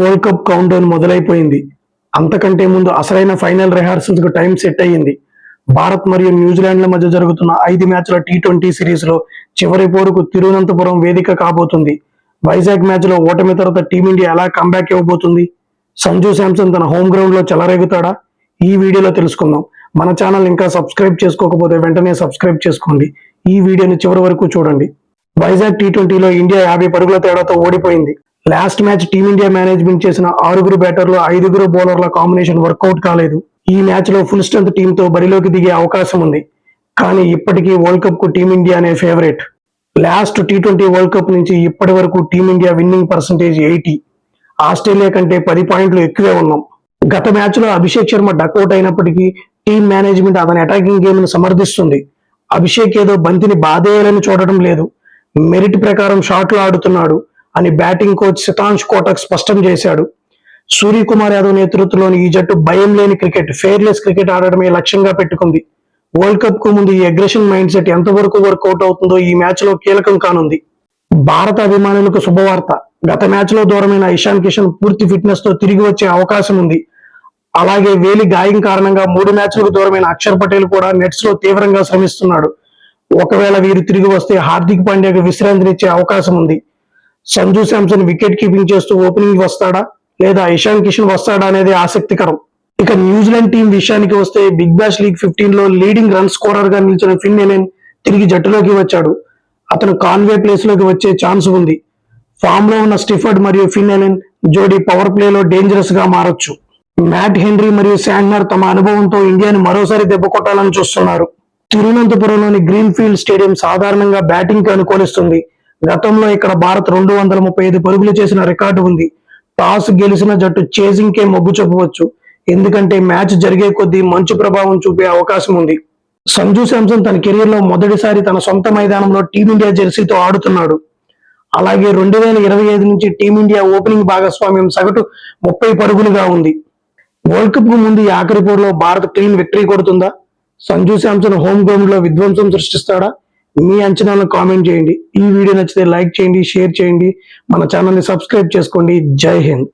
World cup count down మొదలైపోయింది. అంతకంటే ముందు అసలైన ఫైనల్ రిహార్సల్స్ కు టైం సెట్ అయ్యింది. భారత్ మరియు న్యూజిలాండ్ల మధ్య జరుగుతున్న 5 మ్యాచ్ల టీ20 సిరీస్ లో చివరి పోరుకు తిరువనంతపురం వేదిక కాబోతుంది. వైజాగ్ మ్యాచ్ లో ఓటమి తర్వాత టీమిండియా ఎలా కంబ్యాక్ ఇవ్వబోతుంది? సంజు శాంసన్ తన హోమ్ గ్రౌండ్ లో చెలరేగుతాడా? ఈ వీడియోలో తెలుసుకుందాం. మన ఛానల్ ఇంకా సబ్స్క్రైబ్ చేసుకోకపోతే వెంటనే సబ్స్క్రైబ్ చేసుకోండి. ఈ వీడియోని చివరి వరకు చూడండి. వైజాగ్ టీ20లో ఇండియా 50 పరుగుల తేడాతో ఓడిపోయింది. లాస్ట్ మ్యాచ్ టీమిండియా మేనేజ్మెంట్ చేసిన 6 బ్యాటర్లు 5 బౌలర్ల కాంబినేషన్ వర్కౌట్ కాలేదు. ఈ మ్యాచ్ లో ఫుల్ స్ట్రెంత్ టీంతో బరిలోకి దిగే అవకాశం ఉంది. కానీ ఇప్పటికీ వరల్డ్ కప్ కు టీమిండియానే ఫేవరెట్. లాస్ట్ టీ20 వరల్డ్ కప్ నుంచి ఇప్పటి వరకు టీమిండియా విన్నింగ్ పర్సంటేజ్ 80. ఆస్ట్రేలియా కంటే 10 పాయింట్లు ఎక్కువే ఉన్నాం. గత మ్యాచ్ లో అభిషేక్ శర్మ డక్అవుట్ అయినప్పటికీ టీం మేనేజ్మెంట్ అతని అటాకింగ్ గేమ్ ను సమర్థిస్తుంది. అభిషేక్ ఏదో బంతిని బాధేయాలని చూడటం లేదు, మెరిట్ ప్రకారం షాట్లు ఆడుతున్నాడు అని బ్యాటింగ్ కోచ్ శతాంష్ కోటక్ స్పష్టం చేశాడు. సూర్యకుమార్ యాదవ్ నేతృత్వంలోని ఈ జట్టు భయం లేని క్రికెట్, ఫెయిర్లెస్ క్రికెట్ ఆడడమే లక్ష్యంగా పెట్టుకుంది. వరల్డ్ కప్ కు ముందు ఈ అగ్రెషన్ మైండ్ సెట్ ఎంతవరకు వర్కౌట్ అవుతుందో ఈ మ్యాచ్ లో కీలకం కానుంది. భారత అభిమానులకు శుభవార్త. గత మ్యాచ్ లో దూరమైన ఇషాన్ కిషన్ పూర్తి ఫిట్నెస్ తో తిరిగి వచ్చే అవకాశం ఉంది. అలాగే వేలి గాయం కారణంగా 3 మ్యాచ్లకు దూరమైన అక్షర్ పటేల్ కూడా నెట్స్ లో తీవ్రంగా శ్రమిస్తున్నాడు. ఒకవేళ వీరు తిరిగి వస్తే హార్దిక్ పాండ్యాకు విశ్రాంతినిచ్చే అవకాశం ఉంది. సంజు శాంసన్ వికెట్ కీపింగ్ చేస్తూ ఓపెనింగ్ వస్తాడా లేదా ఇషాన్ కిషన్ వస్తాడా అనేది ఆసక్తికరం. ఇక న్యూజిలాండ్ టీం విషయానికి వస్తే బిగ్ బ్యాష్ లీగ్ 15 లో లీడింగ్ రన్ స్కోరర్ గా నిలిచిన ఫిన్ ఎలెన్ తిరిగి జట్టులోకి వచ్చాడు. అతను కాన్వే ప్లేస్ లోకి వచ్చే ఛాన్స్ ఉంది. ఫామ్ లో ఉన్న స్టిఫర్డ్ మరియు ఫిన్ ఎలెన్ జోడీ పవర్ ప్లే లో డేంజరస్ గా మారొచ్చు. మ్యాట్ హెన్రీ మరియు శాంట్నర్ తమ అనుభవంతో ఇండియాను మరోసారి దెబ్బ కొట్టాలని చూస్తున్నారు. తిరువనంతపురంలోని గ్రీన్ ఫీల్డ్ స్టేడియం సాధారణంగా బ్యాటింగ్ కి అనుకూలిస్తుంది. గతంలో ఇక్కడ భారత్ 235 పరుగులు చేసిన రికార్డు ఉంది. టాస్ గెలిచిన జట్టు చేజింగ్ కే మొగ్గు చూపవచ్చు. ఎందుకంటే మ్యాచ్ జరిగే కొద్దీ మంచు ప్రభావం చూపే అవకాశం ఉంది. సంజు శాంసన్ తన కెరీర్ లో మొదటిసారి తన సొంత మైదానంలో టీమిండియా జెర్సీతో ఆడుతున్నాడు. అలాగే 2025 నుంచి టీమిండియా ఓపెనింగ్ భాగస్వామ్యం సగటు 30 పరుగులుగా ఉంది. వరల్డ్ కప్ కు ముందు ఈ ఆఖరి పోరులో భారత్ క్లీన్ విక్టరీ కొడుతుందా? సంజు శాంసన్ హోమ్ గ్రౌండ్ లో విధ్వంసం సృష్టిస్తాడా? మీ అంచనాలను కామెంట్ చేయండి. ఈ వీడియో నచ్చితే లైక్ చేయండి, షేర్ చేయండి, మన ఛానల్ ని సబ్స్క్రైబ్ చేసుకోండి. జై హింద్.